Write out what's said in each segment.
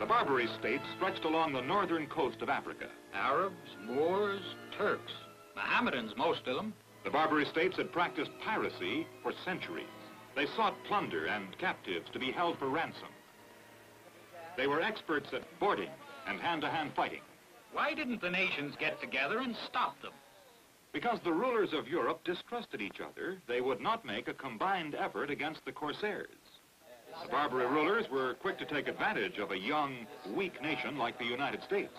The Barbary states stretched along the northern coast of Africa. Arabs, Moors, Turks, Mohammedans, most of them. The Barbary states had practiced piracy for centuries. They sought plunder and captives to be held for ransom. They were experts at boarding and hand-to-hand fighting. Why didn't the nations get together and stop them? Because the rulers of Europe distrusted each other, they would not make a combined effort against the corsairs. The Barbary rulers were quick to take advantage of a young, weak nation like the United States.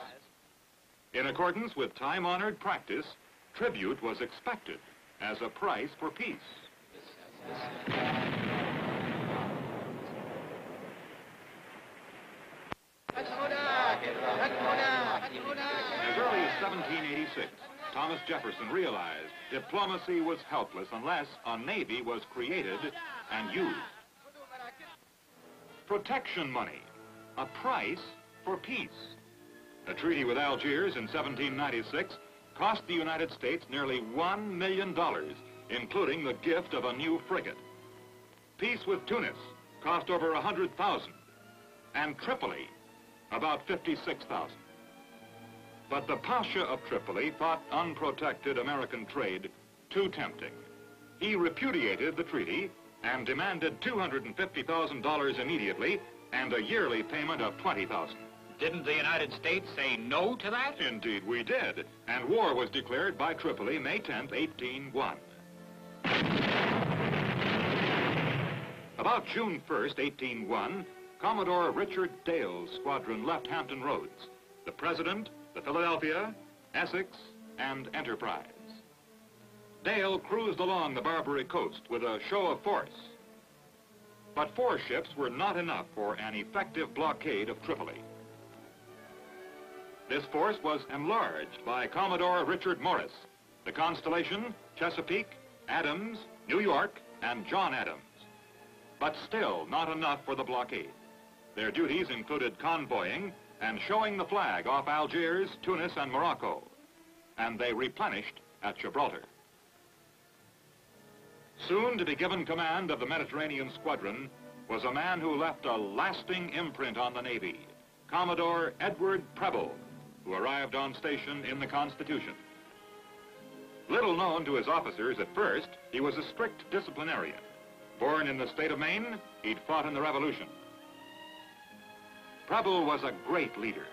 In accordance with time-honored practice, tribute was expected as a price for peace. As early as 1786, Thomas Jefferson realized diplomacy was helpless unless a navy was created and used. Protection money, a price for peace. A treaty with Algiers in 1796 cost the United States nearly $1 million, including the gift of a new frigate. Peace with Tunis cost over $100,000, and Tripoli about $56,000. But the Pasha of Tripoli thought unprotected American trade too tempting. He repudiated the treaty and demanded $250,000 immediately and a yearly payment of $20,000. Didn't the United States say no to that? Indeed we did, and war was declared by Tripoli May 10th, 1801. About June 1st, 1801, Commodore Richard Dale's squadron left Hampton Roads. The President, the Philadelphia, Essex, and Enterprise. Dale cruised along the Barbary coast with a show of force. But 4 ships were not enough for an effective blockade of Tripoli. This force was enlarged by Commodore Richard Morris, the Constellation, Chesapeake, Adams, New York, and John Adams. But still not enough for the blockade. Their duties included convoying and showing the flag off Algiers, Tunis, and Morocco. And they replenished at Gibraltar. Soon to be given command of the Mediterranean squadron was a man who left a lasting imprint on the Navy, Commodore Edward Preble, who arrived on station in the Constitution. Little known to his officers at first, he was a strict disciplinarian. Born in the state of Maine, he'd fought in the Revolution. Preble was a great leader.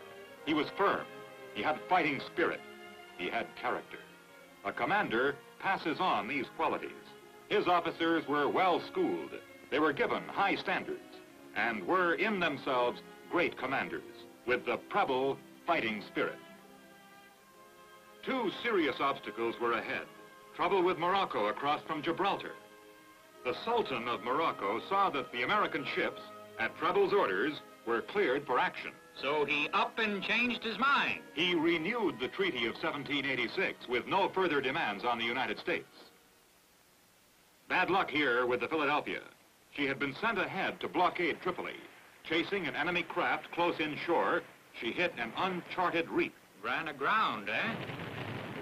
He was firm. He had fighting spirit. He had character. A commander passes on these qualities. His officers were well schooled. They were given high standards and were in themselves great commanders with the Preble fighting spirit. 2 serious obstacles were ahead. Trouble with Morocco across from Gibraltar. The Sultan of Morocco saw that the American ships, at Preble's orders, were cleared for action. So he up and changed his mind. He renewed the Treaty of 1786 with no further demands on the United States. Bad luck here with the Philadelphia. She had been sent ahead to blockade Tripoli. Chasing an enemy craft close inshore, she hit an uncharted reef. Ran aground, eh?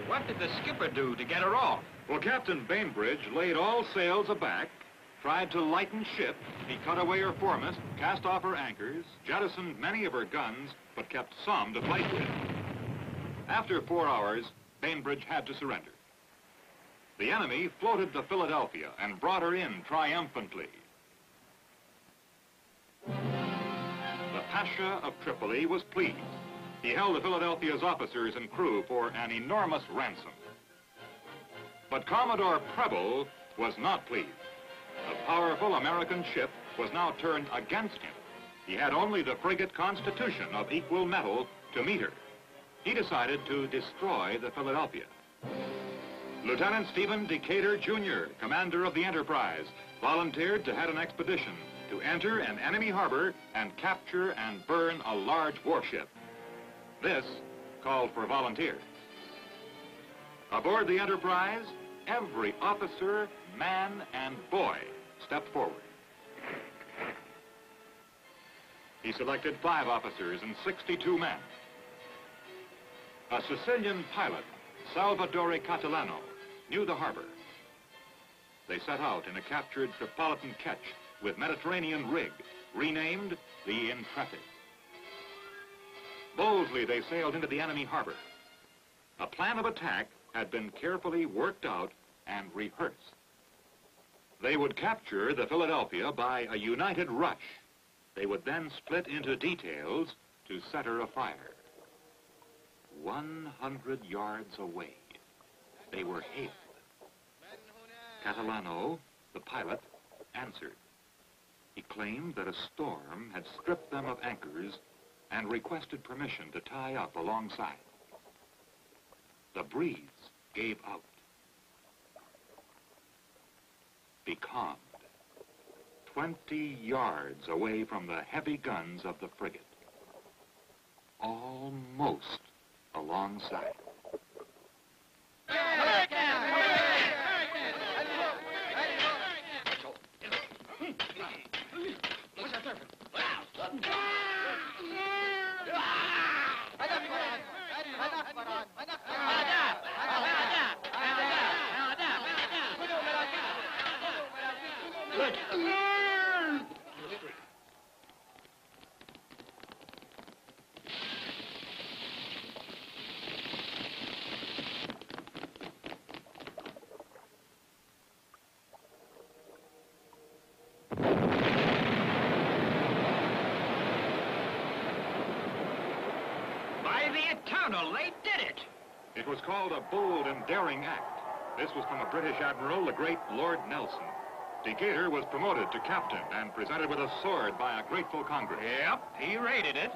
What did the skipper do to get her off? Well, Captain Bainbridge laid all sails aback, tried to lighten ship. He cut away her foremast, cast off her anchors, jettisoned many of her guns, but kept some to fight with. After 4 hours, Bainbridge had to surrender. The enemy floated the Philadelphia and brought her in triumphantly. The Pasha of Tripoli was pleased. He held the Philadelphia's officers and crew for an enormous ransom. But Commodore Preble was not pleased. The powerful American ship was now turned against him. He had only the frigate Constitution of equal metal to meet her. He decided to destroy the Philadelphia. Lieutenant Stephen Decatur, Jr., commander of the Enterprise, volunteered to head an expedition to enter an enemy harbor and capture and burn a large warship. This called for volunteers. Aboard the Enterprise, every officer, man, and boy stepped forward. He selected 5 officers and 62 men. A Sicilian pilot, Salvatore Catalano, knew the harbor. They set out in a captured Tripolitan ketch with Mediterranean rig, renamed the Intrepid. Boldly, they sailed into the enemy harbor. A plan of attack had been carefully worked out and rehearsed. They would capture the Philadelphia by a united rush. They would then split into details to set her afire. 100 yards away, they were hailed. Catalano, the pilot, answered. He claimed that a storm had stripped them of anchors and requested permission to tie up alongside. The breeze gave out. Becalmed, 20 yards away from the heavy guns of the frigate. Almost alongside. Eternal, they did it! It was called a bold and daring act. This was from a British admiral, the great Lord Nelson. Decatur was promoted to captain and presented with a sword by a grateful Congress. Yep, he raided it.